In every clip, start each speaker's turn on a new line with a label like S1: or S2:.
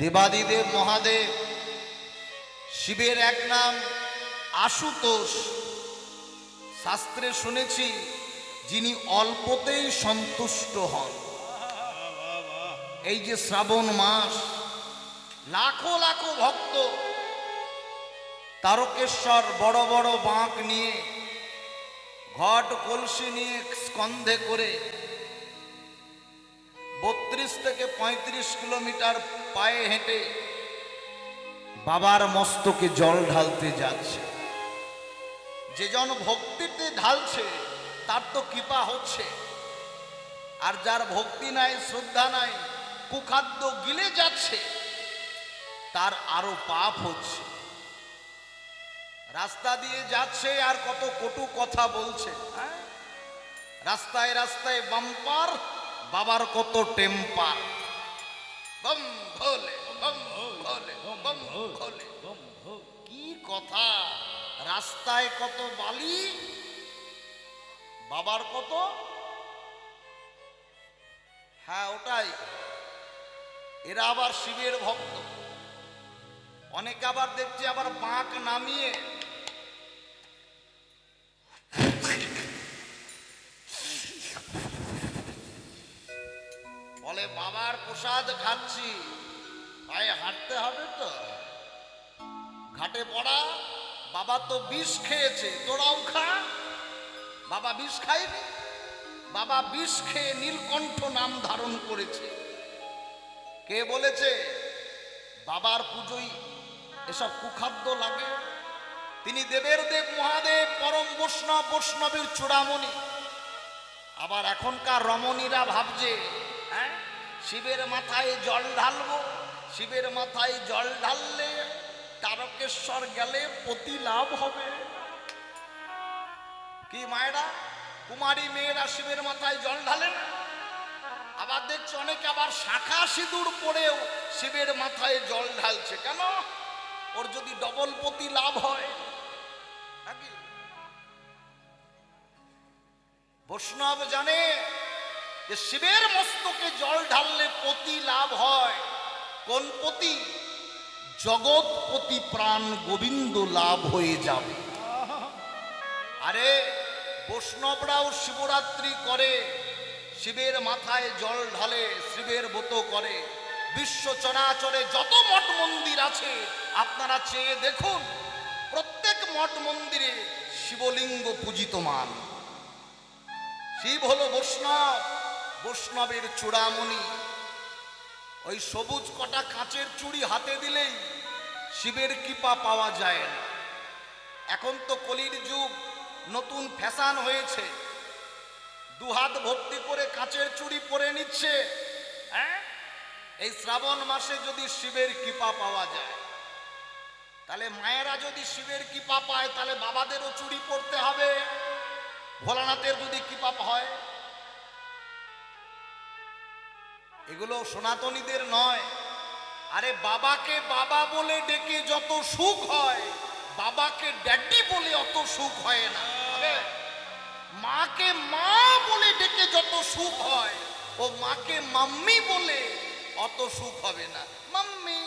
S1: দেবাদিদেব মহাদেব। শিবের এক নাম আশুতোষ। শাস্ত্রে শুনেছি যিনি অল্পতেই সন্তুষ্ট হন। এই যে শ্রাবণ মাস, লাখো লাখো ভক্ত তারকেশ্বর বড় বড় বাঁক নিয়ে, ঘট কলসি নিয়ে স্কন্ধে করে 32 থেকে 35 কিলোমিটার পায়ে হেঁটে বাবার মস্তকে জল ঢালতে যাচ্ছে। যে জন ভক্তিতে ঢালছে তার তো কৃপা হচ্ছে, আর যার ভক্তি নাই, শ্রদ্ধা নাই, কুখাদ্য গিলে যাচ্ছে, তার আরো পাপ হচ্ছে। রাস্তা দিয়ে যাচ্ছে আর কত কটু কথা বলছে। রাস্তায় রাস্তায় বাম্পার, বাবার কত টেম্পার। বম ভোলে, বম ভোলে, বম ভোলে। কি কথা! রাস্তায় কত বালি, বাবার কত। হ্যাঁ, ওটাই। এরা আবার শিবের ভক্ত। অনেকে আবার দেখছি আবার বাঁক নামিয়ে বলে বাবার প্রসাদ খাচ্ছি, পায়ে হাঁটতে হবে তো। ঘাটে পড়া, বাবা তো বিষ খেয়েছে, তোরাও খা। বাবা বিষ খায়নি, বাবা বিষ খেয়ে নীলকণ্ঠ নাম ধারণ করেছে। কে বলেছে বাবার পুজোয় এসব কুখাদ্য লাগে? তিনি দেবের দেব মহাদেব, পরম বৈষ্ণব, বৈষ্ণবের চূড়ামণি। আবার এখনকার রমণীরা ভাবছে শিবের মাথায় জল ঢালবো, শিবের মাথায় জল ঢাললে তারকেশ্বর গেলে পতি লাভ হবে। কি মায়েরা, কুমারী মেয়েরা শিবের মাথায় জল ঢালে না? আবার দেখছি অনেকে আবার শাখা সিঁদুর পরেও শিবের মাথায় জল ঢালছে। কেন? ওর যদি ডবল পতি লাভ হয়। বৈষ্ণব জানে যে শিবের মস্তকে জল ঢাললে পতি লাভ হয়। কোন পতি? জগৎপতি প্রাণ গোবিন্দ লাভ হয়ে যাবে। আরে বৈষ্ণবরাও শিবরাত্রি করে, শিবের মাথায় জল ঢালে, শিবের ব্রত করে। বিশ্ব চরাচরে যত মঠ মন্দির আছে আপনারা চেয়ে দেখুন, প্রত্যেক মঠ মন্দিরে শিবলিঙ্গ পূজিতমান। শিব হলো বৈষ্ণব, বৈষ্ণবের চূড়ামণি। ওই সবুজ কটা কাঁচের চুড়ি হাতে দিলেই শিবের কৃপা পাওয়া যায় না। এখন তো কলির যুগ, নতুন ফ্যাশন হয়েছে, দুহাত ভর্তি করে কাঁচের চুড়ি পরে নিচ্ছে। এই শ্রাবণ মাসে যদি শিবের কৃপা পাওয়া যায়, তাহলে মায়েরা যদি শিবের কৃপা পায়, তাহলে বাবাদেরও চুড়ি পরতে হবে। ভোলানাথের যদি কৃপা হয়, এগুলো সনাতনীদের নয়। আরে বাবাকে বাবা বলে ডেকে যত সুখ হয়, বাবাকে ড্যাডি বলে অত সুখ হয় না। মাকে মা বলে ডেকে যত সুখ হয়, ও মাকে মাম্মি বলে অত সুখ হবে না। মাম্মি,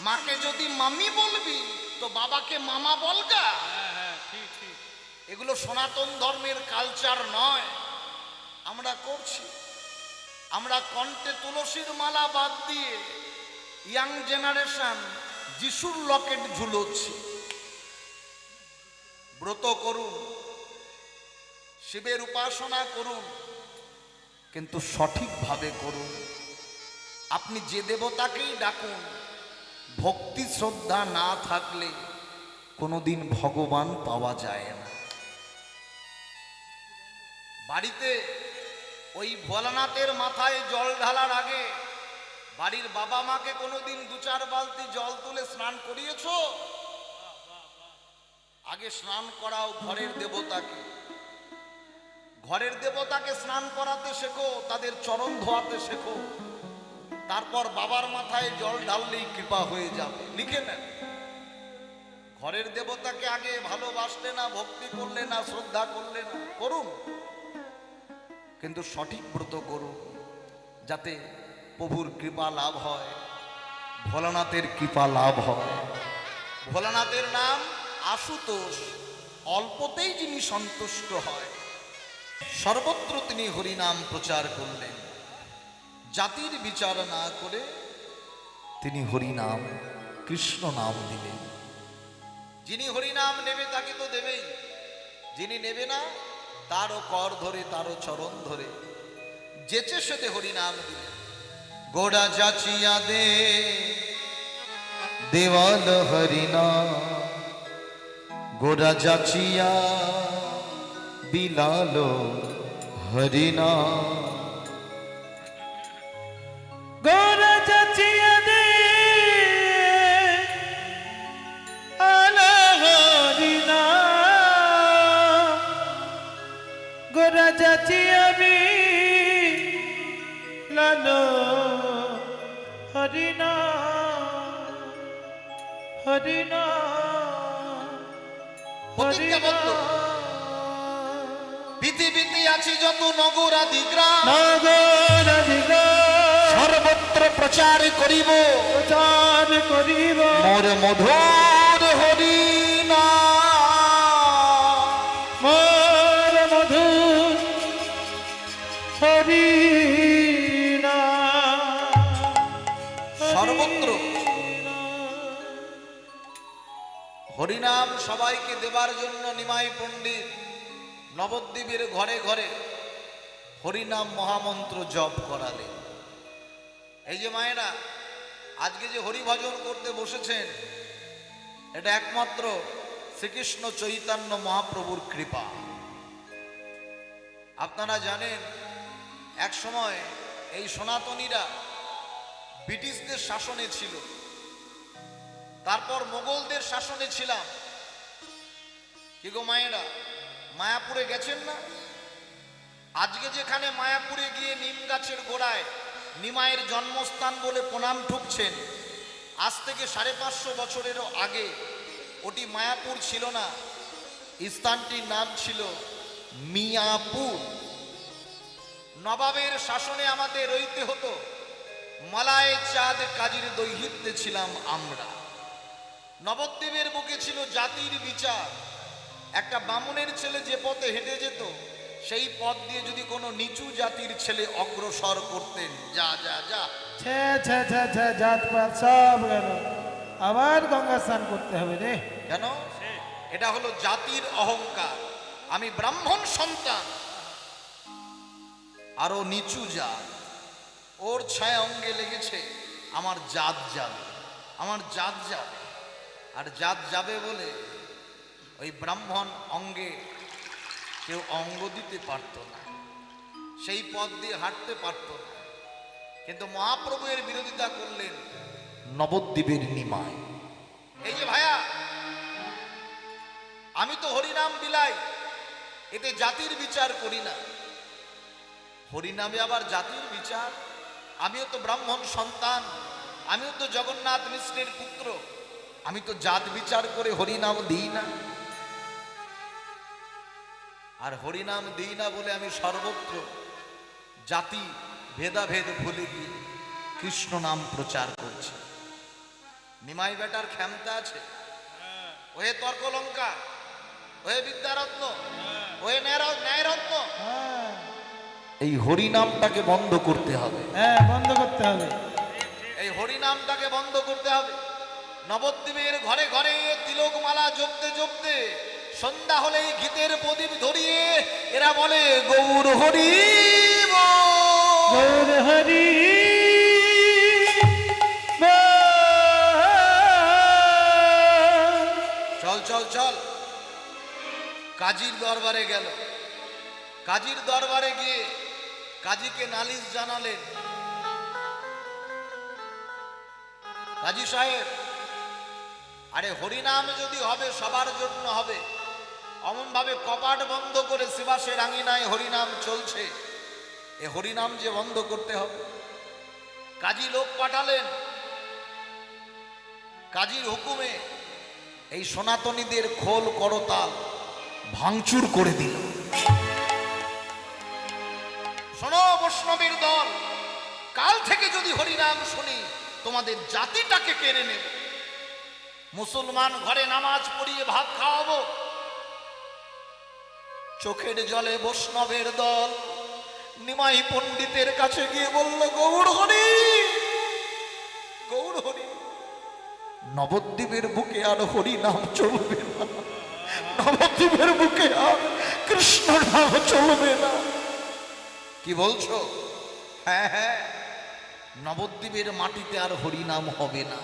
S1: মাকে যদি মাম্মি বলবি তো বাবাকে মামা বলগা। এগুলো সনাতন ধর্মের কালচার নয়। আমরা করছি, আমরা কণ্ঠে তুলসীর মালা বাদ দিয়ে ইয়াং জেনারেশন যিশুর লকেট ঝুলোচ্ছি। ব্রত করুন, শিবের উপাসনা করুন, কিন্তু সঠিকভাবে করুন। আপনি যে দেবতাকেই ডাকুন, ভক্তি শ্রদ্ধা না থাকলে কোনোদিন ভগবান পাওয়া যায় না। বাড়িতে ওই ভোলানাথের মাথায় জল ঢালার আগে বাড়ির বাবা মাকে কোনোদিন 2-4 বালতি জল তুলে স্নান করিয়েছ? আগে স্নান করাও ঘরের দেবতাকে। ঘরের দেবতাকে স্নান করাতে শেখো, তাদের চরণ ধোয়াতে শেখো, তারপর বাবার মাথায় জল ঢাললেই কৃপা হয়ে যাবে। লিখে নেন। ঘরের দেবতাকে আগে ভালোবাসলে না, ভক্তি করলে না, শ্রদ্ধা করলে না, করুন, কিন্তু সঠিক ব্রত করুন, যাতে প্রভুর কৃপা লাভ হয়, ভোলানাথের কৃপা লাভ হয়। ভোলানাথের নাম আশুতোষ, অল্পতেই যিনি সন্তুষ্ট হয়। সর্বত্র তিনি হরিনাম প্রচার করলেন, জাতির বিচার না করে তিনি হরিনাম কৃষ্ণ নাম দিলেন। যিনি হরিনাম নেবে তাকে তো দেবেই, যিনি নেবে না তারও কর ধরে, তারও চরণ ধরে যেচে সেতে হরিনাম দিলেন। গোড়া যাচিয়া দে দেওয়াল হরিনাম, গোড়া যাচিয়া বিলালো হরিনাম।
S2: গোরা যাচিয়া দে আলো হরিনাম, গোরা যাচিয়া বিলালো হরিনাম, হরিনাম,
S1: প্রতিজ্ঞাবদ্ধ। পৃথিবীতে আছে যত নগর আদি গ্রাম,
S2: নগর আদি গ্রাম,
S1: সর্বত্র প্রচার করিব,
S2: প্রচার করিব
S1: মোর মধুর হরিনাম।
S2: মোর মধুর হরিনাম।
S1: সর্বত্র হরিনাম সবাইকে দেবার জন্য নিমাই পণ্ডিত নবদ্বীপের ঘরে ঘরে হরিনাম মহামন্ত্র জপ করালেন। এই যে মায়েরা আজকে যে হরিভজন করতে বসেছেন, এটা একমাত্র শ্রীকৃষ্ণ চৈতন্য মহাপ্রভুর কৃপা। আপনারা জানেন এক সময় এই সনাতনীরা ব্রিটিশদের শাসনে ছিল, তারপর মোগলদের শাসনে ছিলাম। কি গো মায়েরা, মায়াপুরে গেছেন না? আজকে যেখানে মায়াপুরে গিয়ে নিম গাছের গোড়ায় নিমায়ের জন্মস্থান বলে প্রণাম ঠুকছেন, আজ থেকে 550 বছরেরও আগে ওটি মায়াপুর ছিল না, স্থানটির নাম ছিল মিয়াপুর। নবাবের শাসনে আমাদের রইতে হতো, মালায় চাঁদ কাজীর দৈহিত্যে ছিলাম আমরা। নবদ্বীপের বুকে ছিল জাতির বিচার। একটা বামুনের ছেলে যে পথে হেঁটে যেত, সেই পথ দিয়ে যদি কোনো নিচু জাতির ছেলে অগ্রসর করতেন, যা যা যা
S2: ছে ছে ছে ছে জাতপাত সব গেল, আবার গঙ্গা স্নান করতে হবে রে।
S1: কেন? এটা হলো জাতির অহংকার। আমি ব্রাহ্মণ সন্তান, আরো নিচু জাত, ওর ছায়া অঙ্গে লেগেছে, আমার জাত যাবে, আমার জাত যাবে। আর জাত যাবে বলে ওই ব্রাহ্মণ অঙ্গে কেউ অঙ্গ দিতে পারত না, সেই পথ দিয়ে হাঁটতে পারত না। কিন্তু মহাপ্রভু এর বিরোধিতা করলেন নবদ্বীপের নিমায়। এই যে ভাইয়া, আমি তো হরিনাম বিলাই, এতে জাতির বিচার করি না। হরিনামে আবার জাতির বিচার? আমিও তো ব্রাহ্মণ সন্তান, আমিও তো জগন্নাথ মিশ্রের পুত্র, আমি তো জাত বিচার করে হরিনাম দিই না। আর হরিনাম দিই না বলে আমি সর্বত্র জাতি ভেদাভেদ ভুলে গিয়ে কৃষ্ণ নাম প্রচার করছি। নিমাই বেটার ক্ষমতা আছে, ওহে তর্কলঙ্কা, ওহে বিদ্যারত্ন, ওহে ন্যায়রত্ন, এই হরিনামটাকে বন্ধ করতে হবে।
S2: হ্যাঁ, বন্ধ করতে হবে,
S1: এই হরিনামটাকে বন্ধ করতে হবে। নবদ্বীপের ঘরে ঘরে তিলকমালা জপতে জপতে সন্ধ্যা হলেই ঘিতের প্রদীপ ধরিয়ে এরা বলে গৌর হরি
S2: গৌর হরি।
S1: চল চল চল। কাজীর দরবারে গেল, কাজীর দরবারে গিয়ে কাজীকে নালিশ জানালেন, কাজী সাহেব, আরে হরিনাম যদি হবে সবার জন্য হবে, অমন ভাবে কপাট বন্ধ করে শিবাসের আঙিনায় হরিনাম চলছে, এ হরিনাম যে বন্ধ করতে হবে। কাজী লোক পাঠালেন, কাজীর হুকুমে এই সনাতনীদের খোল করতাল ভাঙচুর করে দিল। শোনো বৈষ্ণবের দল, কাল থেকে যদি হরিনাম শুনি তোমাদের জাতিটাকে কেড়ে নেব। মুসলমান ঘরে নামাজ পড়িয়ে ভাত খাওয়াবো, চোখের জলে বৈষ্ণবের দল নিমাই পণ্ডিতের কাছে গিয়ে বলল, গৌর হরি, গৌর হরি, নবদ্বীপের বুকে আর হরি নাম চলবে না, নবদ্বীপের বুকে আর কৃষ্ণ নাম চলবে না। কি বলছো? হ্যাঁ হ্যাঁ, নবদ্বীপের মাটিতে আর হরি নাম হবে না,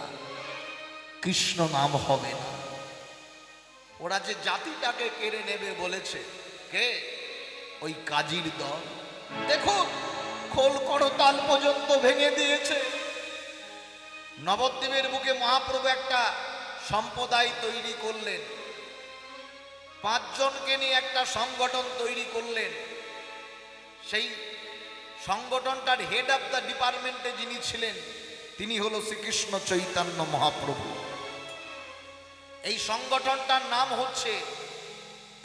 S1: কৃষ্ণ নাম হবে না। ওরা যে জাতিটাকে কেড়ে নেবে বলেছে, কে? ওই কাজীর দল। দেখুন, খোল করতাল পর্যন্ত ভেঙে দিয়েছে। নবদ্বীপের বুকে মহাপ্রভু একটা সম্প্রদায় তৈরি করলেন, 5 জনকে নিয়ে একটা সংগঠন তৈরি করলেন। সেই সংগঠনটার হেড অফ দ্য ডিপার্টমেন্টে যিনি ছিলেন তিনি হলো শ্রীকৃষ্ণ চৈতন্য মহাপ্রভু। এই সংগঠনটার নাম হচ্ছে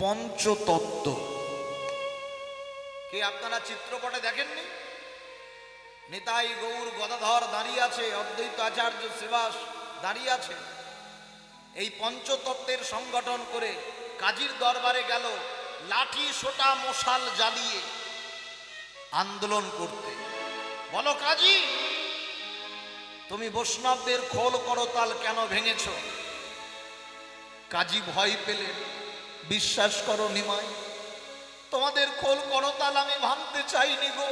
S1: পঞ্চতত্ত্ব। কি আপনারা চিত্রপটে দেখেননি? নিতাই গৌর গদাধর দাঁড়িয়ে আছে, অদ্বৈত আচার্য শ্রীবাস দাঁড়িয়ে আছে। এই পঞ্চতত্ত্বের সংগঠন করে কাজীর দরবারে গেল লাঠি সোটা মশাল জ্বালিয়ে আন্দোলন করতে। বলো কাজী, তুমি বৈষ্ণবদের খোল করতাল কেন ভেঙেছ? কাজী ভয় পেলেন। বিশ্বাস করো নিমাই, তোমাদের খোল করতাল আমি ভাঙতে চাইনি গো,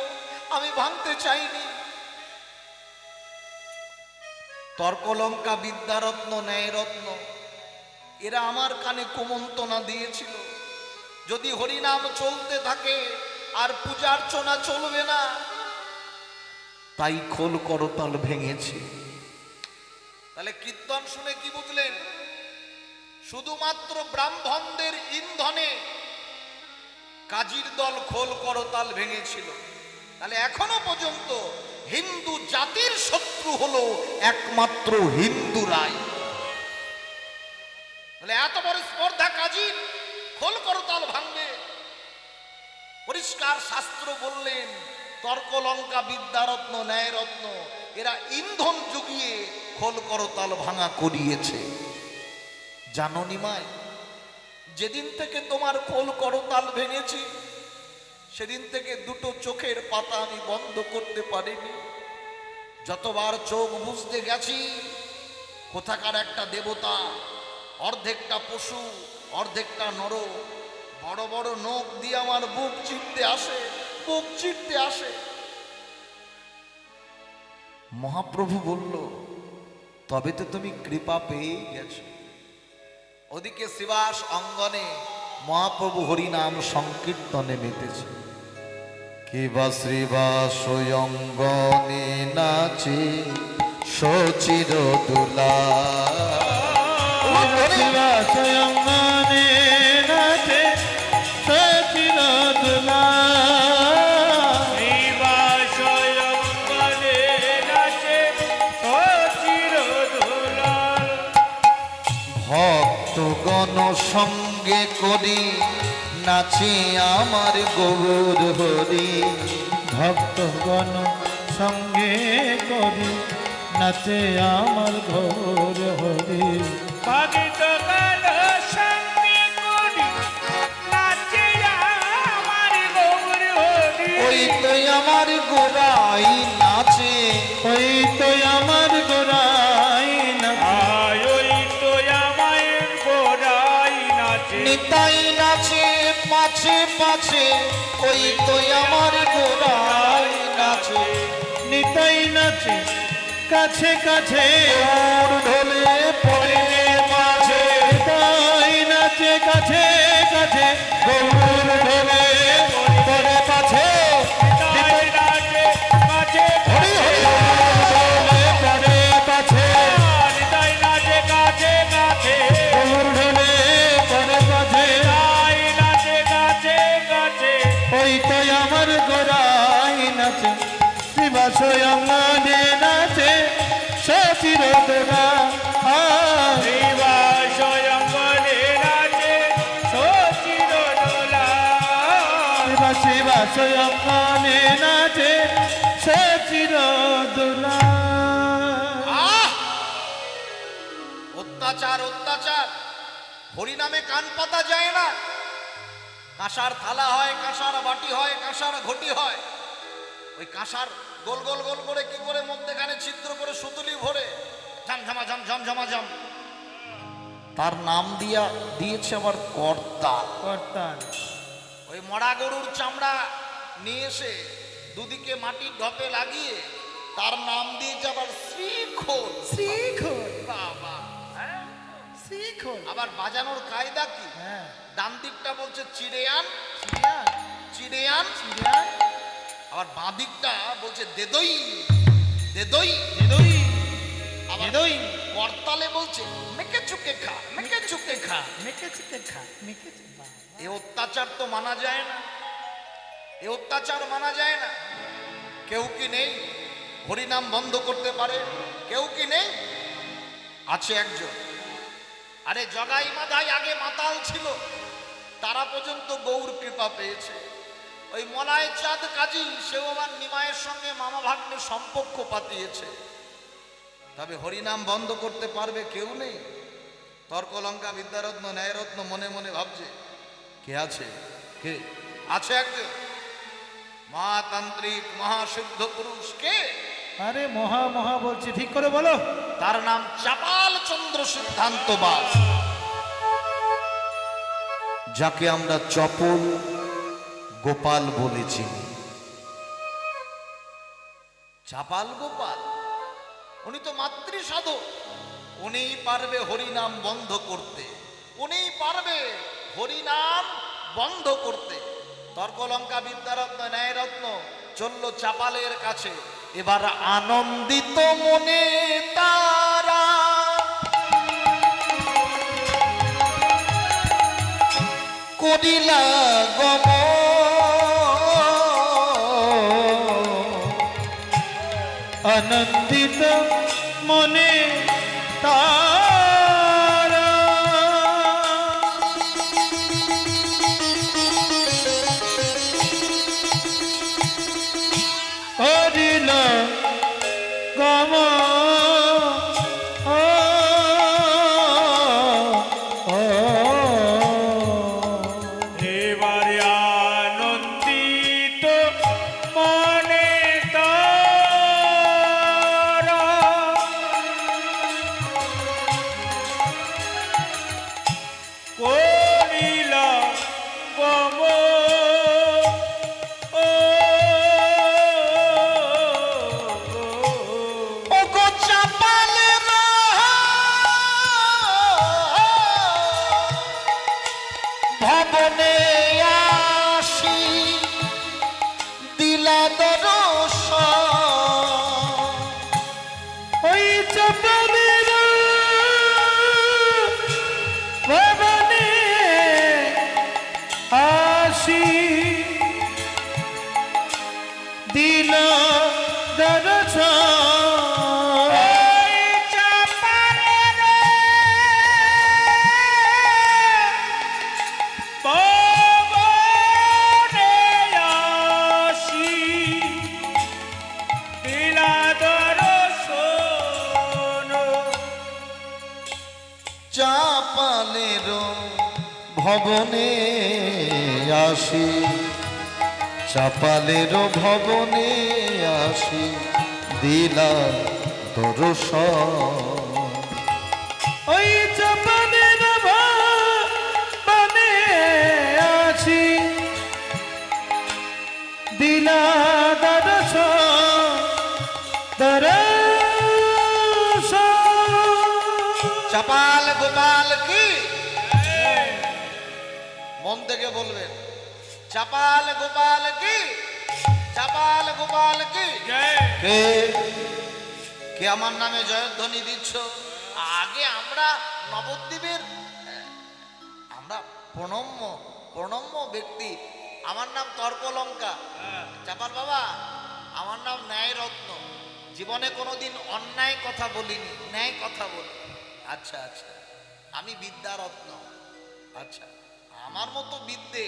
S1: আমি ভাঙতে চাইনি। তর্কলঙ্কা, বিদ্যারত্ন, ন্যায়রত্ন এরা আমার কানে কুমন্ত্রণা দিয়েছিল, যদি হরিনাম চলতে থাকে আর পূজার্চনা চলবে না, তাই খোল করতাল ভেঙেছে। তাহলে কীর্তন শুনে কি বুঝলেন? শুধুমাত্র ব্রাহ্মণদের ইন্ধনে কাজীর দল খোল করতাল ভেঙেছিল। তাহলে এখনো পর্যন্ত হিন্দু জাতির শত্রু হলো একমাত্র হিন্দুরাই। তাহলে এত বড় স্পর্ধা কাজীর, খোল করতাল ভাঙবে? পরিষ্কার শাস্ত্র বললেন, তর্কলঙ্কা, বিদ্যারত্ন, ন্যায়রত্ন এরা ইন্ধন জুগিয়ে খোল করতাল ভাঙা করিয়েছে। জানো নিমাই, যেদিন থেকে তোমার খোল করতাল ভেঙেছি সেদিন থেকে 2টো চোখের পাতা আমি বন্ধ করতে পারিনি। যতবার চোখ বুঝতে গেছি, কোথাকার একটা দেবতা, অর্ধেকটা পশু অর্ধেকটা নর, বড় বড় নখ দিয়ে আমার বুক চিরতে আসে, বুক চিরতে আসে। মহাপ্রভু বলল, তবে তো তুমি কৃপা পেয়ে গেছো। ওদিকে শিবাস অঙ্গনে মহাপ্রভু হরিনাম সংকীর্তনে মেতেছে। কিবা শ্রীবাস অঙ্গনে নাচে সচির দুলা, ভক্তগণ সঙ্গে করি নাচে আমার গৌর হরি।
S2: ভক্তগণ সঙ্গে করি নাচে আমার গৌর হরি।
S3: ভক্তগণ সঙ্গে করি নাচে আমার গৌর হরি।
S1: ওই তো আমার গোরাই নাচে,
S2: ওই তো আমার গোরাই নাচে,
S3: ওই তো আমার গোরাই নাচে।
S1: নিতাই নাচে পাছে পাছে, ওই তো আমার গোরাই নাচে।
S2: নিতাই নাচে কাছে কাছে,
S1: ওর ঢোলে পড়ে মাঝে,
S2: নিতাই নাচে কাছে কাছে, গৌর ঢোলে পড়ে পাছে।
S3: নিতাই নাচে কাছে
S1: হরি হরি
S2: ঢোলে পড়ে পাছে,
S3: নিতাই নাচে কাছে কাছে,
S2: গৌর ঢোলে পড়ে পাছে।
S3: নিতাই নাচে কাছে কাছে।
S2: ওই তো আমার গোরাই নাচে, শিবাস অঙ্গনে নাচে সচির দোলা।
S3: শিবাস অঙ্গনে নাচে সচির দোলা।
S2: শিবাস অঙ্গনে নাচে সচির
S1: অত্যাচার অত্যাচার, হরিনামে কান পাতা যায় না। কাঁসার থালা হয়, কাঁসার বাটি হয়, কাঁসার ঘটি হয়, ওই কাঁসার গোল গোল গোল করে কি করে মধ্যেখানে ছিদ্র করে সুতুলি ভরে ঝমঝমা ঝম ঝমঝমা ঝম, তার নাম দিয়েছে আবার করতাল।
S2: করতাল।
S1: ওই মরা গরুর চামড়া নিয়ে এসে দুদিকে মাটির ঢপে লাগিয়ে তার নাম দিয়েছে আবার শ্রীখোল।
S2: শ্রীখোল।
S1: বাবা, হ্যাঁ?
S2: শ্রীখোল।
S1: আবার বাজানোর কায়দা কি?
S2: হ্যাঁ।
S1: ডান দিকটা বলছে চিড়েয়ান
S2: চিড়িয়ান।
S1: চিড়েয়ান,
S2: চিড়িয়ান।
S1: আবার বাঁ দিকটা বলছে দেদই দেদই।
S2: দেদই।
S1: আবার
S2: দেদই।
S1: করতালে বলছে মেকে চুকে খা, মেকে চুকে খা।
S2: মেকে চিকে খা, মেকে চিকে খা।
S1: এ অত্যাচার তো মানা যায় না, এ অত্যাচার মানা যায় না। কেউ কি নেই হরিনাম বন্ধ করতে পারে? কেউ কি নেই? আছে একজন। আরে জগাই মাধাই আগে মাতাল ছিল, তারা পর্যন্ত গৌর কৃপা পেয়েছে। ওই মলায় চাঁদ কাজী, সেও আমার নিমায়ের সঙ্গে মামা ভাগ্নে সম্পর্ক পাতিয়েছে। তবে হরিনাম বন্ধ করতে পারবে কেউ নেই। তর্কলঙ্কা বিদ্যারত্ন ন্যায়রত্ন মনে মনে ভাবছে কে আছে? কে আছে? একজন মহাতান্ত্রিক মহাসিদ্ধ পুরুষ। কে?
S2: আরে মহা মহা বলছি, ঠিক করে বলো।
S1: তার নাম চাপাল চন্দ্র সিদ্ধান্ত বাস, যাকে আমরা চপল গোপাল বলেছি। চাপাল গোপাল উনি তো মাতৃ সাধক, উনিই পারবে হরিনাম বন্ধ করতে, উনিই পারবে হরিনাম বন্ধ করতে। তর্কলঙ্কা বিদ্যারত্ন ন্যায়রত্ন চলল চাপালের কাছে। এবার আনন্দিত মনে তারা করিলা গম,
S2: আনন্দিত মনে তারা হরিল গম।
S3: এবারে আনন্দিত মনে তারা করিলা গম।
S1: ওগো চাপালের ভবনে আসি দিলা দর্শন।
S2: ওই চাপালের ভবনে আসি দিল দর্শন।
S3: ভবনে আসি দিলা দর্শন।
S1: চাপালের ভবনে আসি, চাপালের ভবনে আসি দিলা দর্শন।
S2: ওই চাপালের ভবনে আসি দিলা দর্শন।
S1: চাপাল গোপাল কি? মন থেকে বলবেন চাপাল গোপাল কি? চাপাল গোপাল কি?
S3: জয়
S1: কে কে আমার নামে জয়ধ্বনি দিচ্ছ? আগে আমরা নবদ্বীপের আমরা প্রণম্য প্রণম্য ব্যক্তি। আমার নাম তর্কলঙ্কা। চাপাল বাবা, আমার নাম ন্যায়রত্ন। জীবনে কোনোদিন অন্যায় কথা বলিনি, ন্যায় কথা বলি। আচ্ছা আচ্ছা, আমি বিদ্যারত্ন। আচ্ছা, আমার মতো বিদ্যে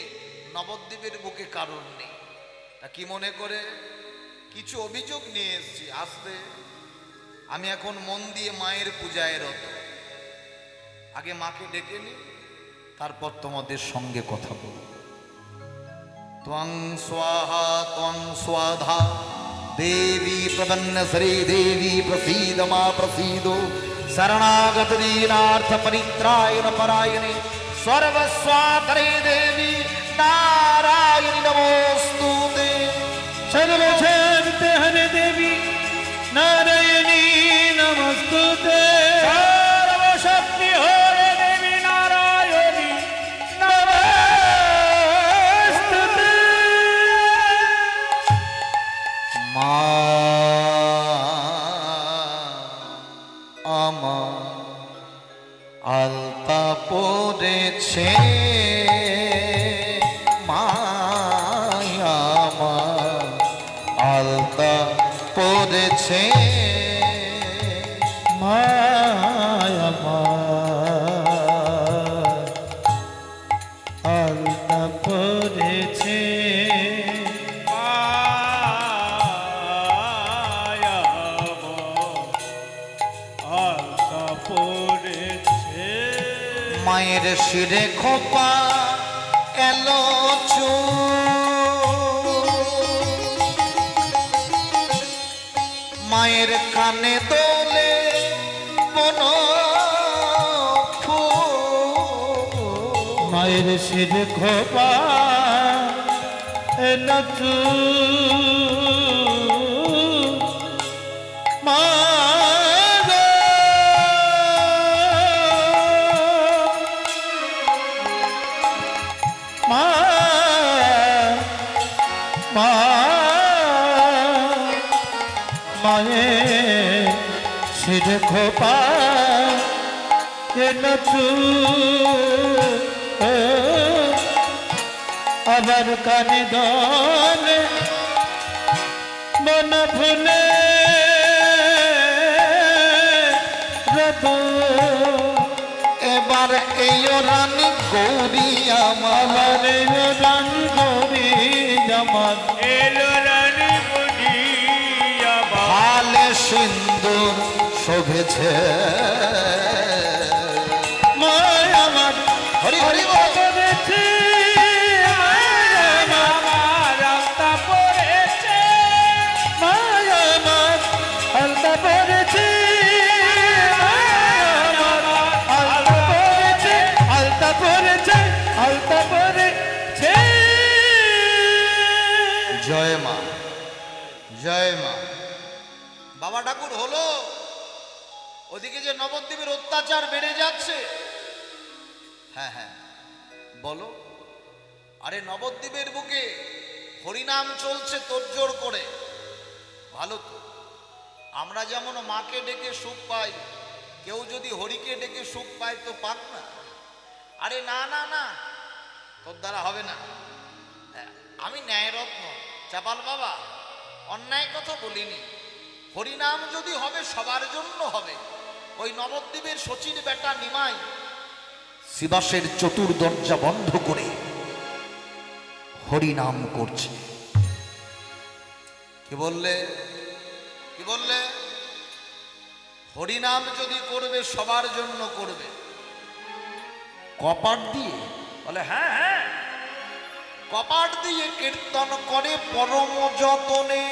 S1: নবদ্বীপের বুকে কারণ নেই। তা কি মনে করে? কিছু অভিযোগ নিয়ে এসেছি। আসতে আমি এখন মন দিয়ে মায়ের পূজায় রত। আগে মাকে ডেকে নি, তারপর তোমাদের সঙ্গে কথা বলব। ত্বং স্বাহা ত্বং স্বাধা দেবী প্রপন্ন শ্রী দেবী প্রসীদ মা প্রসীদ শরণাগত দীনার্থ পরিত্রায়ণ পরায়ণে সর্বস্বাতরে দেবী নারায়ণী নমোস্তুতে।
S2: सर्वशान्ते हरे देवी नारायणी नमस्तुते।
S3: সর্বশক্তি হরে দেবী নারায়ণী
S2: नमस्तुते।
S1: মা আমার আলতা পড়েছে, মায়া আমার আলতা পড়েছে,
S2: माया আলতা পড়েছে।
S3: আলতা পড়েছে।
S1: মায়ের শিরে খোপা এলো চুল, মায়ের কানে দোলে বন ফুল।
S2: মায়ের শির খোপা নাচু মা গো, মা মা মায়ের শির খোপা নাচু আবার কানে দলে মন ভুলে রব।
S1: এবার এই রানী গৌরী আমার,
S2: আমার রানী গৌরী আমার
S3: এলো রানী বুঝি আবার।
S1: হালে সিন্দুর শোভেছে।
S2: মায় আমার
S1: হরি হরি বল।
S2: করেছে,
S3: আমার আলতা পড়েছে।
S2: মায় আমার আলতা পড়েছে, আলতা পড়েছে, আলতা পড়েছে, আলতা পড়েছে।
S1: জয় মা, জয় মা। বাবা ঠাকুর হলো, ওদিকে যে নবদ্বীপের অত্যাচার বেড়ে যাচ্ছে। হ্যাঁ হ্যাঁ বলো। আরে নবদ্বীপের বুকে হরিনাম চলছে তোড়জোড় করে, ভালো তো। আমরা যেমন মাকে ডেকে সুখ পাই, কেউ যদি হরিকে ডেকে সুখ পায় তো পাক না। আরে না না না, তোর দ্বারা হবে না। হ্যাঁ, আমি ন্যায়রত্ন চাপাল বাবা অন্যায় কথা বলিনি। হরিনাম যদি হবে সবার জন্য হবে। ওই নবদ্বীপের শচীর বেটা নিমাই শিবাসের চতুর্দরজা বন্ধ করে হরিনাম করছে। কি বললে, কি বললে? হরিনাম যদি করবে সবার জন্য করবে। কপাট দিয়ে বলে হ্যাঁ হ্যাঁ, কপাট দিয়ে কীর্তন করে পরম যতনে।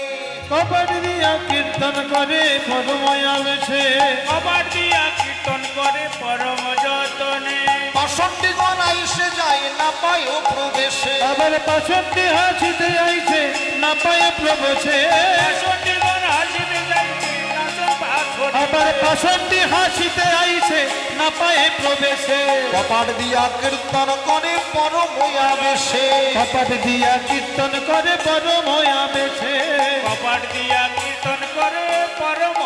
S2: কপাট দিয়া কীর্তন করে পরময়া বেশে,
S3: কপাট দিয়া কীর্তন করে পরম যতনে।
S1: ৬৫ গণ আইসে যায় না পায় প্রবেশে।
S2: আবার ৬৫ হাসিতে আইছে না পায় প্রবেশে।
S3: ৬৫ জন হাসিতে যাইছে নাচন পাথরে।
S2: আবার ৬৫ হাসিতে আইছে না পায় প্রবেশে।
S1: কপাট দিয়া কীর্তন করে পরময়া বেশে।
S2: কপাট দিয়া কীর্তন করে পরময়া বেশে।
S3: কপাট দিয়া কীর্তন করে পরম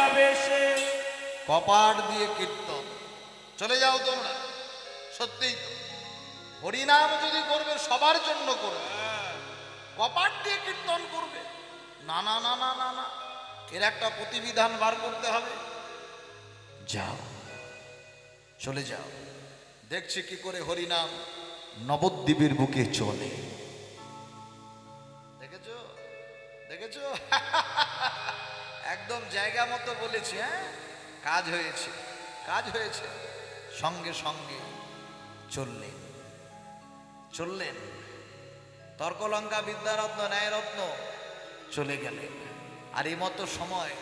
S3: আবেশে।
S1: কপাট দিয়ে কীর্তন। চলে যাও তোমরা, সত্যিই তো। হরিনাম যদি করবে সবার জন্য করবে, কপাট দিয়ে কীর্তন করবে না না না না না না, এর একটা প্রতিবিধান বার করতে হবে। যাও, চলে যাও, দেখছি কি করে হরিনাম নবদ্বীপের বুকে চলে। দেখেছো দেখেছো? একদম জায়গা মতো বলেছি। হ্যাঁ, কাজ হয়েছে, কাজ হয়েছে। সঙ্গে সঙ্গে চললেন তর্কলঙ্কা বিদ্যারত্ন ন্যায়রত্ন চলে গেলেন। আর এই মতো সময়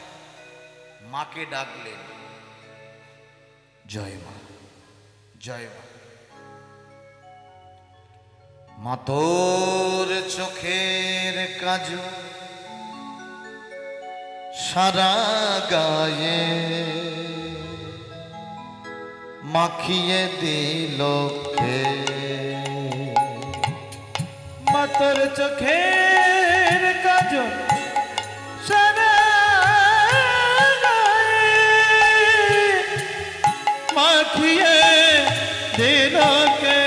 S1: মাকে ডাকলেন, জয় মা, জয় মা। মা তোর চোখের কাজু সারা গায়ে মাখিয়ে দিল কে।
S2: মাতর চোখের কাজল সারা গায়ে মাখিয়ে দিল কে।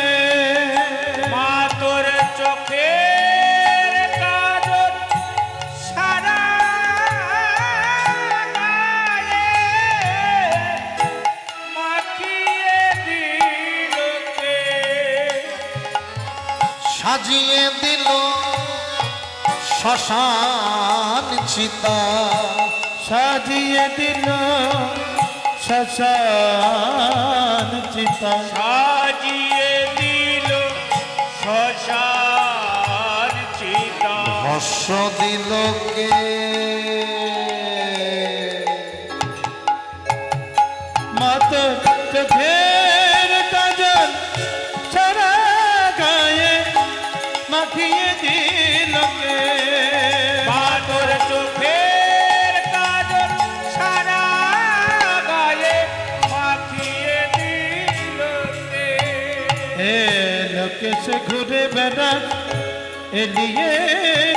S3: মা তোর চোখের কাজল সারা গায়ে মাখিয়ে দিল কে।
S1: সাজিয়ে দিল শ্মশান চিতা,
S2: সাজিয়ে দিল শ্মশান চিতা।
S3: সাজিয়ে দিল শ্মশান চিতা।
S1: হর্ষ দিল কে।
S2: মাতর চোখের কাজল সারা গায়ে মাখিয়ে দিল কে।
S3: মা তোর চোখের কাজল সারা গায়ে মাখিয়ে দিল কে।
S2: এ লোকে সে ঘুরে বেড়া এলিয়ে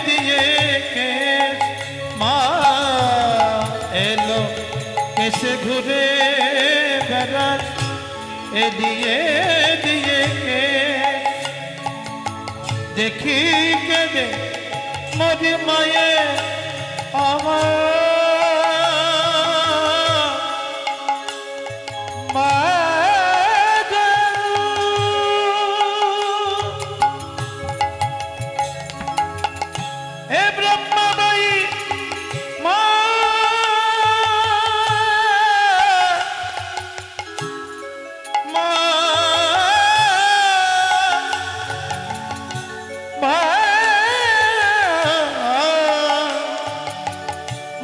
S2: দিয়ে কেশ। মা এলো কেসে ঘুরে বেড়া এলিয়ে দিয়ে কেশ। দেখি কেঁদে মরি মায়ে আমার মা হে ব্রহ্মবাই মা মা মা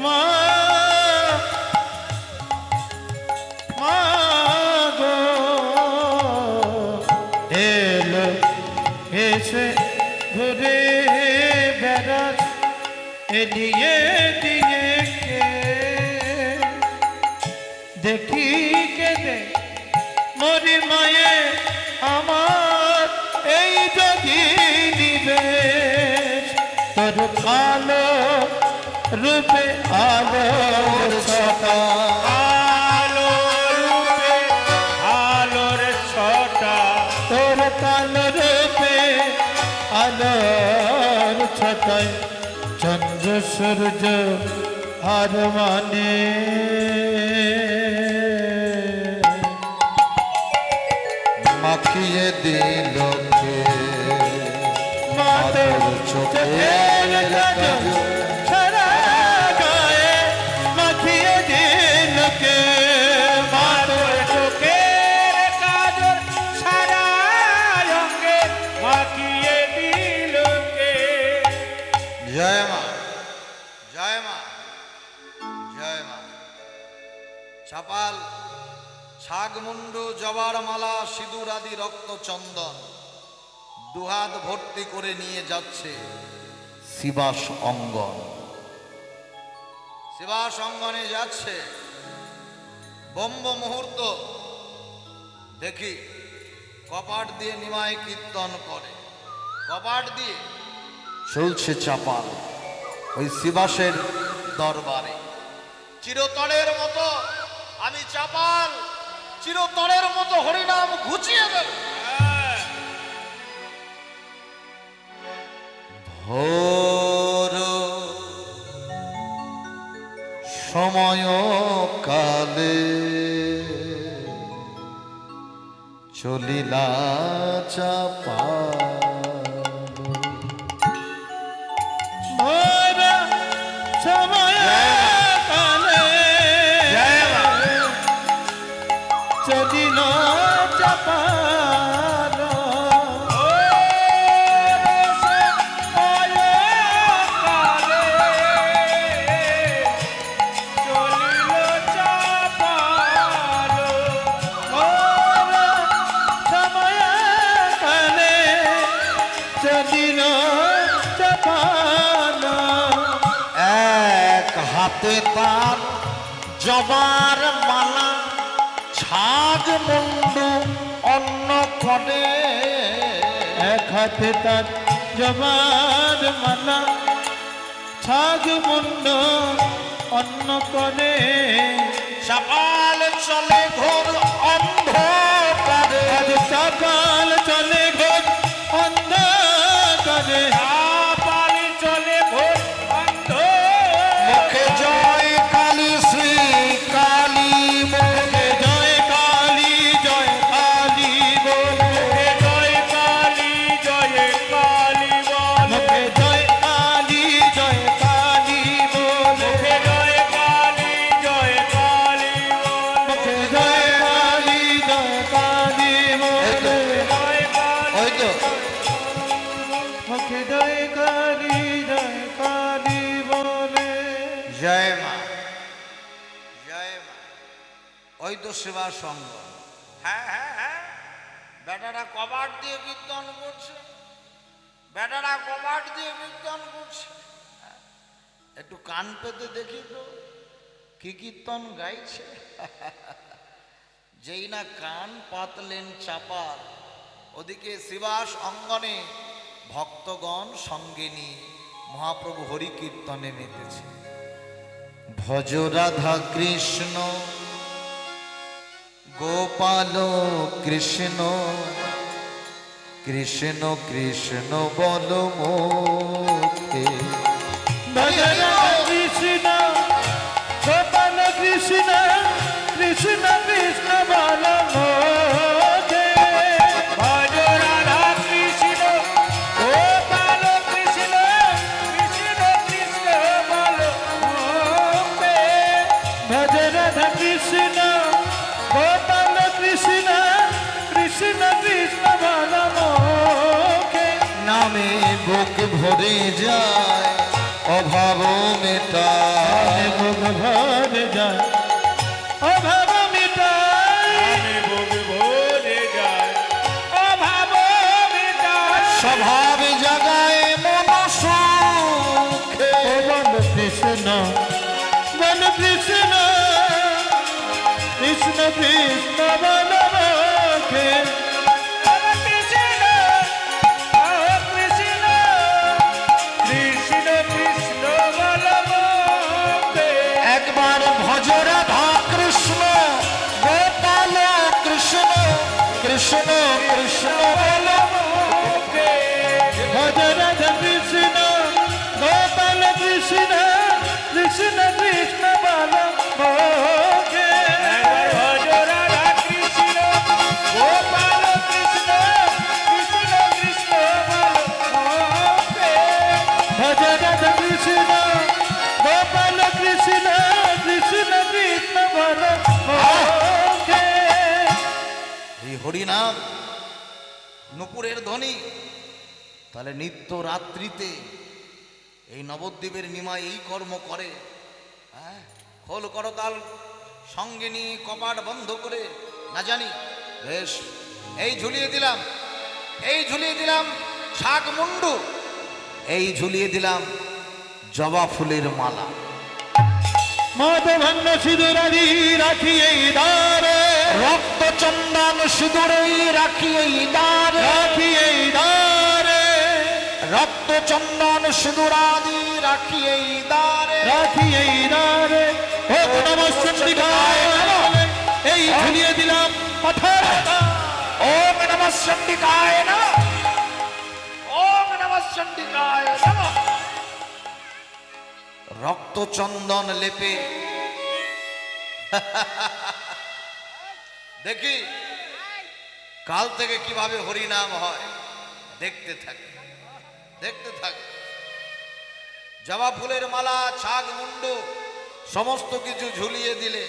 S2: মা মা গো এলো এসে ঘুরে বেড়াস এলিয়ে দিয়ে কে। দেখি কে দে মরি মায়ে আমার এই যদি নিবেশ। তোর কালো রূপে আলোর ছটা,
S3: আলো রূপে আলোর ছটা।
S2: তোর কালো রূপে আলোর ছটায় চন্দ্র সূর্য হার মানে।
S1: মাখিয়ে দিল কে।
S2: মাতর চোখের কাজল সারা গায়ে মাখিয়ে দিল কে।
S3: মাতর চোখের কাজল সারা অঙ্গে মাখিয়ে দিল কে।
S1: জয় মা, জয় মা, জয় মা। চাপাল ছাগমুন্ডু জবার মালা সিঁদুর আদি রক্ত চন্দন দুহাত ভর্তি করে নিয়ে যাচ্ছে শিবাস অঙ্গন। শিবাস অঙ্গনে যাচ্ছে ব্রহ্ম মুহূর্ত। দেখি কপাট দিয়ে নিমাই কীর্তন করে, কপাট দিয়ে চলছে চাপাল ওই শিবাসের দরবারে। চিরতরের মতো আমি চাপাল চিরতরের মতো হরিনাম ঘুচিয়ে দেব। ভোর সময় কালে চলিলা চাপাল।
S2: ভোর সময় কালে চলিল
S1: হাতে তার জবার মালা, ছাগ মুন্ডু অন্ন করে।
S2: এক হাতে তার জবার মালা, ছাগ মুন্ড অন্ন করে।
S1: সকাল চলে ঘোর অন্ধকারে,
S2: সকাল চলে ঘোর অন্ধকারে।
S3: পালি চলে ভোর অন্ধ
S1: মুখে জয় কালী শ্রী কালী, মুখে
S2: জয় কালী জয় কালী বল,
S3: জয় কালী জয় কালী বল,
S2: মুখে জয় কালী জয় কালী বল,
S3: মুখে জয় কালী জয় কালী বল,
S2: মুখে জয় কালী জয় কালী বল,
S3: জয় কালী
S1: ওই তো
S2: মুখে জয় কালী জয় কালী বলে।
S1: জয় মা, জয় মা। ওই তো সেবা সঙ্গ। হ্যাঁ হ্যাঁ হ্যাঁ, বেটারা কবাট দিয়ে কীর্তন করছে, বেটারা কবাট দিয়ে কীর্তন করছে। একটু কান পেতে দেখি তো কি কীর্তন গাইছে। যেই না কান পাতলেন চাপাল, ওদিকে শিবাস অঙ্গনে ভক্তগণ সঙ্গে নিয়ে মহাপ্রভু হরি কীর্তনে মেতেছে। ভজ রাধা কৃষ্ণ গোপাল কৃষ্ণ, কৃষ্ণ কৃষ্ণ বল মুখে।
S2: ভজ রাধা কৃষ্ণ গোপাল কৃষ্ণ, কৃষ্ণ কৃষ্ণ বল মুখে।
S3: ভজ রাধা কৃষ্ণ গোপাল কৃষ্ণ, কৃষ্ণ কৃষ্ণ বল মুখে।
S2: ভজ রাধা কৃষ্ণ গোপাল কৃষ্ণ, কৃষ্ণ কৃষ্ণ বল মুখে।
S1: নামে বুক ভরে যায় অভাব মেটায়,
S2: বুক ভরে যায় অভাব মিটায়,
S3: আমি ভোগ ভরে যায় অভাব মিটায়।
S1: স্বভাব জাগায় মন সুখে।
S2: বল কৃষ্ণ বল কৃষ্ণ, কৃষ্ণ কৃষ্ণ বল মুখে।
S3: হরে কৃষ্ণ হরে কৃষ্ণ, কৃষ্ণ কৃষ্ণ বল মুখে।
S1: একবার ভজ রাধা কৃষ্ণ গোপাল কৃষ্ণ, কৃষ্ণ কৃষ্ণ বল
S3: মুখে।
S2: ভজ রাধা কৃষ্ণ গোপাল কৃষ্ণ, কৃষ্ণ কৃষ্ণ বল মুখে।
S3: একবার ভজ রাধা কৃষ্ণ গোপাল কৃষ্ণ, কৃষ্ণ কৃষ্ণ বল মুখে।
S2: ভজ রাধা কৃষ্ণ গোপাল কৃষ্ণ, কৃষ্ণ কৃষ্ণ বল মুখে।
S1: এই হরিনাম নুপুরের ধ্বনি। তাহলে নিত্য রাত্রিতে এই নবদ্বীপের নিমায় এই কর্ম করে। হ্যাঁ, খোল করতাল সঙ্গে নিয়ে কপাট বন্ধ করে না জানি। বেশ, এই ঝুলিয়ে দিলাম, এই ঝুলিয়ে দিলাম শাক মুন্ডু, এই ঝুলিয়ে দিলাম জবা ফুলের মালা।
S2: মাধবান্ন সিঁদুরারি রাখি এই দ্বারে,
S1: রক্ত চন্দন সিঁদুরেই রাখি এই দ্বারে,
S2: রাখি এই দ্বারে,
S1: রক্ত চন্দন সিঁদুরাদি রাখি এই দ্বারে,
S2: রাখি এই দ্বারে। ওম নমঃ চণ্ডিকায় নমঃ, এই ঝুলিয়ে দিলাম পাথর।
S1: ওম নমঃ চণ্ডিকায় নমঃ, ওম নমঃ চণ্ডিকায় নমঃ। রক্ত চন্দন লেপে দেখি কাল থেকে কিভাবে হরিনাম হয়। দেখতে থাকি, দেখতে থাকি। জবা ফুলের মালা, ছাগ মুন্ডু সমস্ত কিছু ঝুলিয়ে দিলে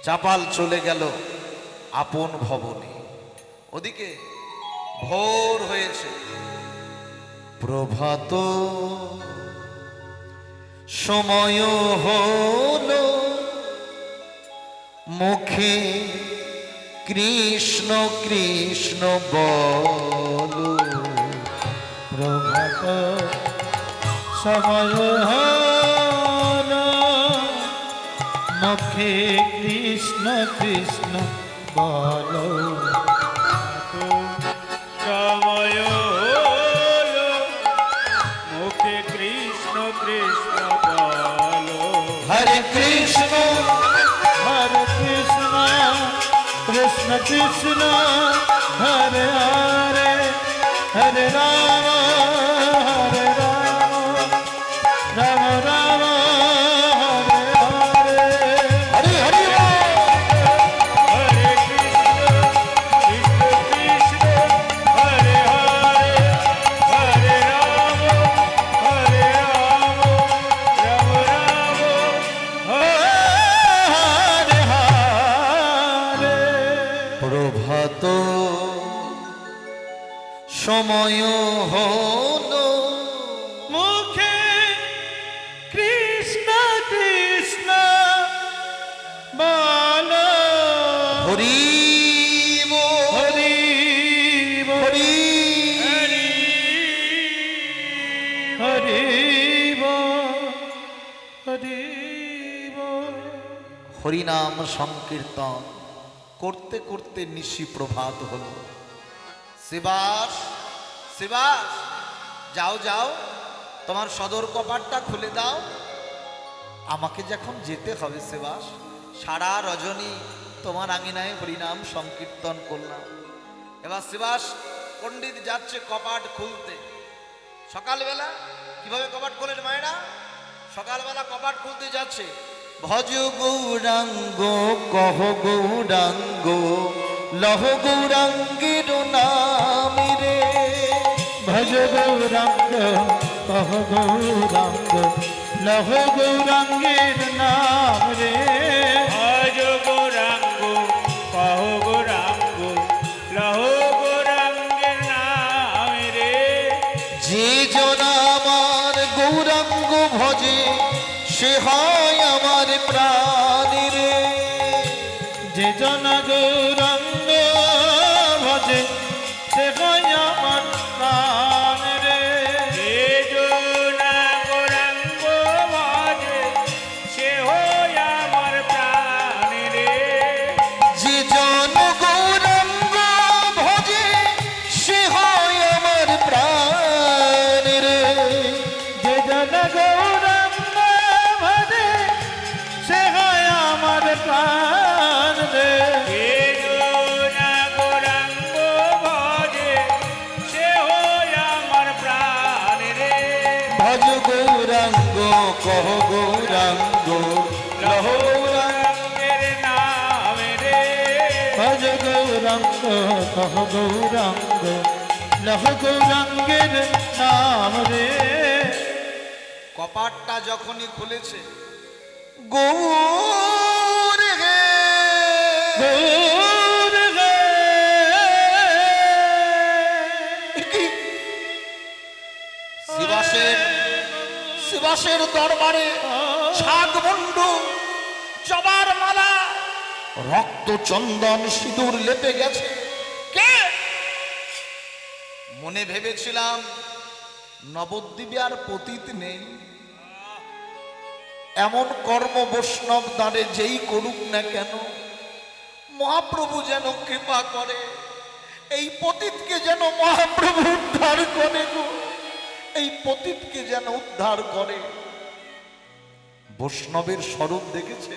S1: চাপাল চলে গেল আপন ভবনে। ওদিকে ভোর হয়েছে, প্রভাত সময় হলো, মুখে কৃষ্ণ কৃষ্ণ বলো।
S2: প্রভাত সময় হলো, মুখে কৃষ্ণ কৃষ্ণ বলো।
S3: তো সময় হলো, মুখে কৃষ্ণ কৃষ্ণ বলো।
S2: হরে কৃষ্ণ কৃষ্ণ কৃষ্ণ হরে হরে, হরে রাম হরে রাম, রাম রাম হরে হরে, হরে হরে।
S3: হরে কৃষ্ণ কৃষ্ণ কৃষ্ণ হরে হরে, হরে রাম রাম রাম,
S2: হরে হরে। প্রভাত সময় হলো, মুখে কৃষ্ণ কৃষ্ণ বলো। হরি হরি হরি হরি হরি। হরিনাম সংকীর্তন করতে করতে নিশি প্রভাত হলো।
S1: শিবাস শিবাস, যাও যাও, তোমার সদর কপাটটা খুলে দাও। আমাকে যখন যেতে হবে শিবাস, সারা রজনী তোমার আঙিনায় হরিনাম সংকীর্তন করলাম। এবার শিবাস পণ্ডিত যাচ্ছে কপাট খুলতে। সকালবেলা কিভাবে কপাট খোলেন মায়েরা? সকালবেলা কপাট খুলতে যাচ্ছে,
S2: ভজ গৌরাঙ্গ কহ গৌরাঙ্গ লহ গৌরাঙ্গের নাম রে। ভজ গৌরাঙ্গ কহ গৌরাঙ্গ লহ গৌরাঙ্গের নাম রে।
S3: ভজ গৌরাঙ্গ কহ গৌরাঙ্গ লহ গৌরাঙ্গের নাম রে।
S2: যে জন আমার গৌরাঙ্গ ভজে সে হয় আমার প্রাণ রে। যে জন গৌরাঙ্গ ভজে সে হয় আমার প্রাণ রে।
S3: যে জনা গৌরাঙ্গ ভজে সে হয় আমার প্রাণ রে।
S2: যে জন গৌরাঙ্গ ভজে সে হয় আমার প্রাণ রে। যে জন গৌরাঙ্গ ভজে সে হয় আমার প্রাণ রে।
S3: যে জনা গৌরাঙ্গ ভজে সে হয় আমার প্রাণ রে।
S2: ভজ গৌরাঙ্গ কহ গৌরাঙ্গ লহ
S3: গৌরাঙ্গের নাম রে।
S2: ভজ গৌরাঙ্গ কহ গৌরাঙ্গ লহ গৌরাঙ্গের নাম রে।
S1: কপাটটা যখনই খুলেছে,
S2: গৌর হে গৌর হে।
S1: শিবাসের শিবাসের দরবারে ছাগমুন্ডু, জবার মালা, রক্ত চন্দন সিঁদুর লেপে গেছে। কে? মনে ভেবেছিলাম নবদ্বীপে আর পতিত নেই। এমন কর্ম বৈষ্ণব দ্বারে যেই করুক না কেন, মহাপ্রভু যেন কৃপা করে, এই পতিতকে যেন মহাপ্রভু উদ্ধার করে গো, এই পতিতকে যেন উদ্ধার করে। বৈষ্ণবের স্বরূপ দেখেছে?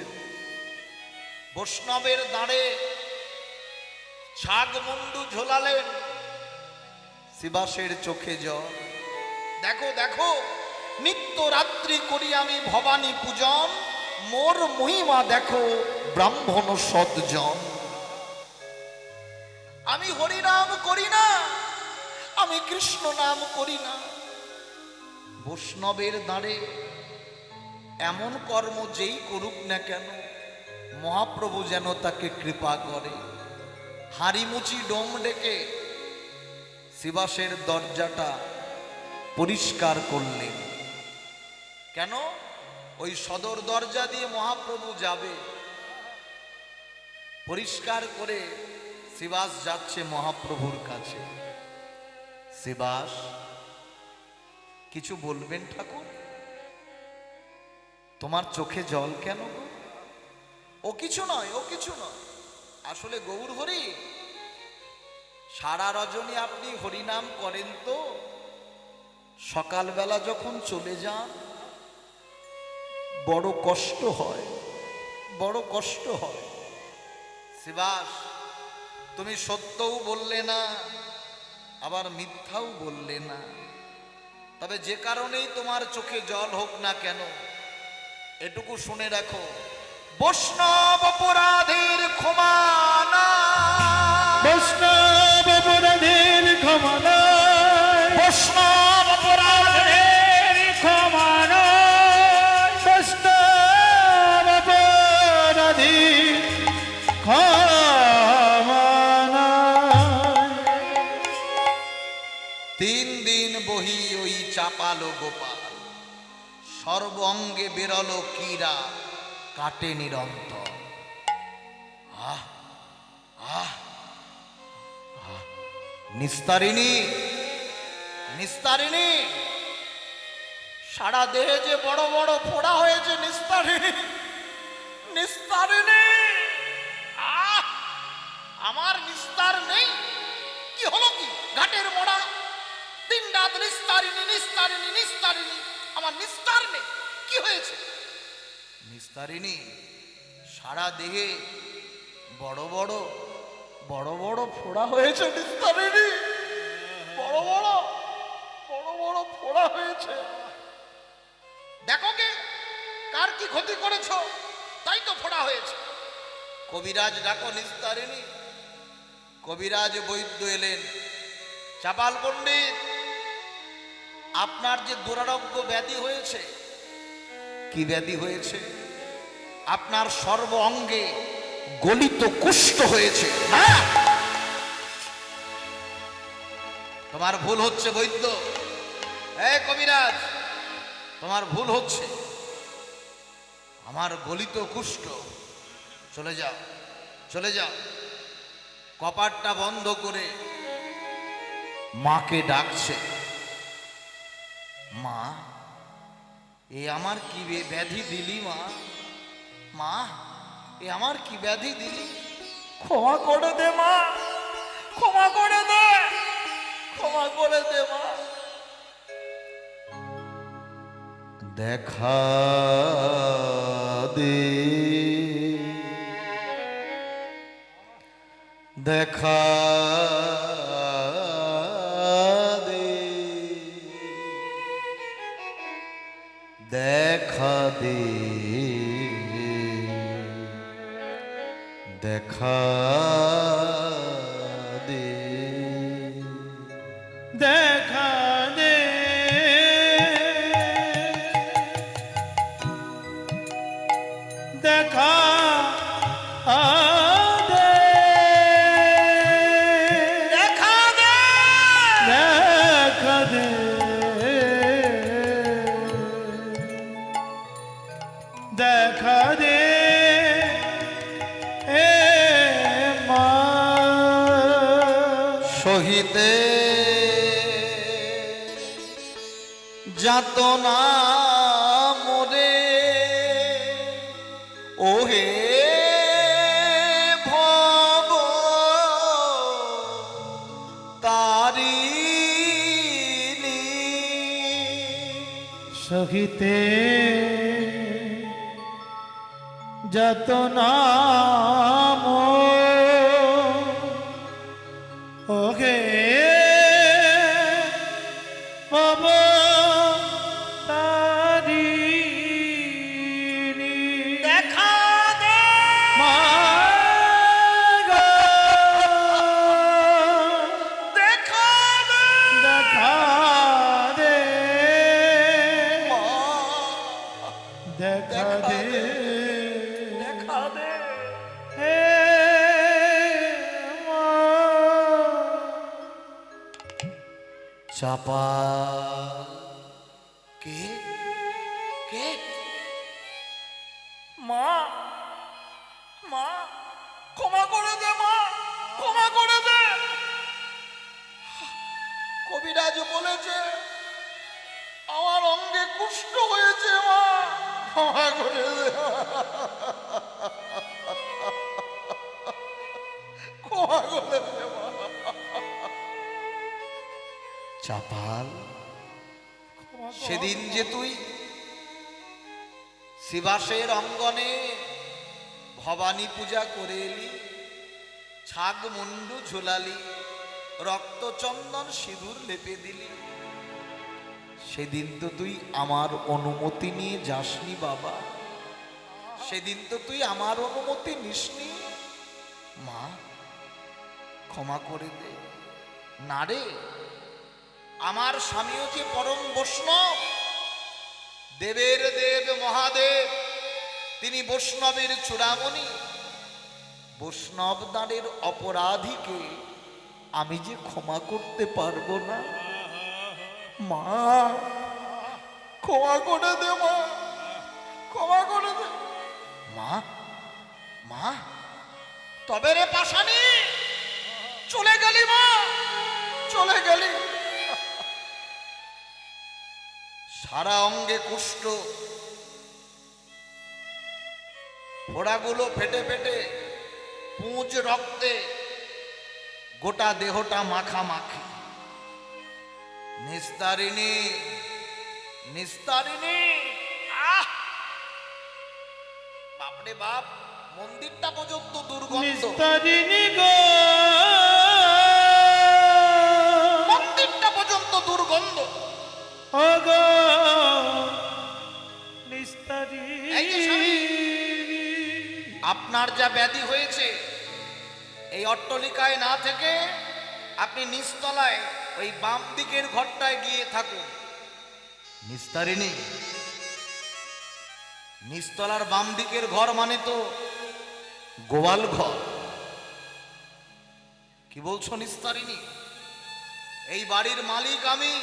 S1: বৈষ্ণবের দাঁড়ে ছাগমুন্ডু ঝোলালেন, শিবাসের চোখে জল। দেখো দেখো, নিত্য রাত্রি করি আমি ভবানী পূজন, মোর মহিমা দেখো ব্রাহ্মণ সৎজন। আমি হরি নাম করি না, আমি কৃষ্ণ নাম করি না। বৈষ্ণবের দাঁড়ে এমন কর্ম যেই করুক না কেন, মহাপ্রভু যেন তাকে কৃপা করে। হাড়িমুচি ডোম ডেকে শিবাসের দরজাটা পরিষ্কার করলেন। কেন? ওই সদর দরজা দিয়ে মহাপ্রভু যাবে। পরিষ্কার করে শিবাস যাচ্ছে মহাপ্রভুর কাছে। শিবাস, কিছু বলবেন ঠাকুর? তোমার চোখে জল কেন গো? ও কিছু নয়, ও কিছু নয়। আসলে গৌর হরি, সারা রজনী আপনি হরিনাম করেন তো, সকালবেলা যখন চলে যান বড় কষ্ট হয়, বড় কষ্ট হয়। শিবাস, তুমি সত্যও বললে না, আবার মিথ্যাও বললে না। তবে যে কারণেই তোমার চোখে জল হোক না কেন, এটুকু শুনে রাখো, বৈষ্ণব অপরাধের ক্ষমা না,
S2: বৈষ্ণব অপরাধের ক্ষমা নাই,
S1: বৈষ্ণব অপরাধের
S3: ক্ষমা নয়,
S2: বৈষ্ণব অপরাধের ক্ষমা নাই।
S1: 3 দিন বহি ওই চাপালো গোপাল, সর্ব অঙ্গে বেরলো কীরা, কাটে নিরন্তর। আহ আহ আহ, নিস্তারিণী, নিস্তারিণী, সারা দেহে যে বড় বড় ফোড়া হয়েছে, নিস্তারিণী, নিস্তারিণী। আহ, আমার নিস্তার নেই। কি হলো কি? ঘাটের মোড়া, দিন রাত নিস্তারিণী, নিস্তারিণী, নিস্তারিণী, আমার নিস্তার নেই। কি হয়েছে? নিস্তারিণী, সারা দেহে বড় বড় বড় বড় ফোড়া হয়েছে, নিস্তারিণী, বড় বড় বড় বড় ফোড়া হয়েছে। দেখো কে, কার কি ক্ষতি করেছ, তাই তো ফোড়া হয়েছে। কবিরাজ ডাকো নিস্তারিণী। কবিরাজ বৈদ্য এলেন। চাপাল পণ্ডিত, আপনার যে দুরারোগ্য ব্যাধি হয়েছে, কি ব্যাধি হয়েছে? আপনার সর্ব অঙ্গে গলিত কুষ্ঠ হয়েছে। হ্যাঁ, তোমার ভুল হচ্ছে বৈদ্য। এই কবিরাজ, তোমার ভুল হচ্ছে। আমার গলিত কুষ্ঠ। চলে যাও, চলে যাও। কপাটটা বন্ধ করে মাকে ডাকছে। মা, এ আমার কি ব্যাধি দিলি মা? মা, এ আমার কি ব্যাধি দিলি? ক্ষমা করে দে মা, ক্ষমা করে দে, ক্ষমা করে দে মা। দেখা দে, দেখা দে, দেখা দে, দেখা দে,
S2: দেখা দে, দেখা দে,
S1: দেখা দে,
S2: দেখা দে, দেখা দে, এ মা।
S1: সহিতে যাতনা মোরে, ওহে ভব তারিণী।
S2: সহিতে যাতনা ওহে ভব তারিণী।
S1: দেখা দে,
S2: মা গো,
S1: দেখা দে,
S2: দেখা দে,
S1: মা,
S2: দেখা দে,
S1: দেখা দে।
S2: হে মা।
S1: চাপা, কে কে? মা, মা, ক্ষমা করে দে মা, ক্ষমা করে দে। কবিরাজ বলেছে আমার অঙ্গে কুষ্ঠ হয়েছে মা, ক্ষমা করে দে, ক্ষমা করে দে মা। চাপাল, সেদিন যে তুই শিবাসের অঙ্গনে ভবানী পূজা করে এলি, ছাগ মুন্ডু ঝোলালি, রক্তচন্দন সিঁদুর লেপে দিলি, সেদিন তো তুই আমার অনুমতি নিয়ে যাসনি বাবা, সেদিন তো তুই আমার অনুমতি নিসনি। মা ক্ষমা করে দে না রে, আমার স্বামীও যে পরম বৈষ্ণব, দেবের দেব মহাদেব, তিনি বৈষ্ণবের চূড়ামণি, বৈষ্ণব দাঁড়ের অপরাধীকে আমি যে ক্ষমা করতে পারবো না। মা ক্ষমা করে দে মা, ক্ষমা করে দে মা। মা তবে রে পাশানি, চলে গেলি মা, চলে গেলি। সারা অঙ্গে কুষ্ঠ, ফোড়াগুলো ফেটে ফেটে, পুঁজ রক্তে গোটা দেহটা মাখামাখি। নিস্তারিণী, নিস্তারিণী, আহ বাপরে বাপ, মন্দিরটা পর্যন্ত দুর্গন্ধ,
S3: নিস্তারিণী গো,
S1: মন্দিরটা পর্যন্ত দুর্গন্ধ।
S3: ও গো নিস্তারিণী।
S1: এই যে স্বামী, আপনার যা ব্যাধি হয়েছে, এই অট্টালিকায় না থেকে আপনি নিচতলায় ওই বাম দিকের ঘরটায় গিয়ে থাকুন। নিস্তারিণী, নিচতলার বাম দিকের ঘর মানে তো গোয়াল ঘর। কি বলছো নিস্তারিণী? এই বাড়ির মালিক আমি,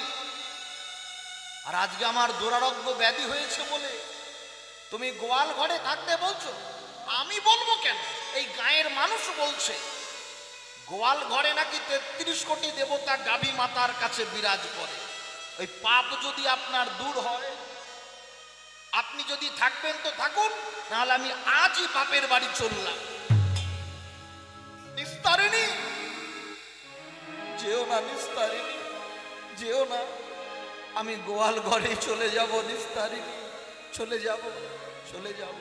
S1: আর আজকে আমার দুরারোগ্য ব্যাধি হয়েছে বলে তুমি গোয়াল ঘরে থাকতে বলছো? আমি বলবো কেন, এই গায়ের মানুষ বলছে। গোয়াল ঘরে নাকি 33 কোটি দেবতা গাভী মাতার কাছে বিরাজ করে। ওই পাপ যদি আপনার দূর হয়, আপনি যদি থাকবেন তো থাকুন, নাহলে আমি আজই বাপের বাড়ি চললাম। নিস্তারিণী, যেও না নিস্তারিণী, যেও না, আমি গোয়াল ঘরে চলে যাব নিস্তারিণী, চলে যাব, চলে যাব।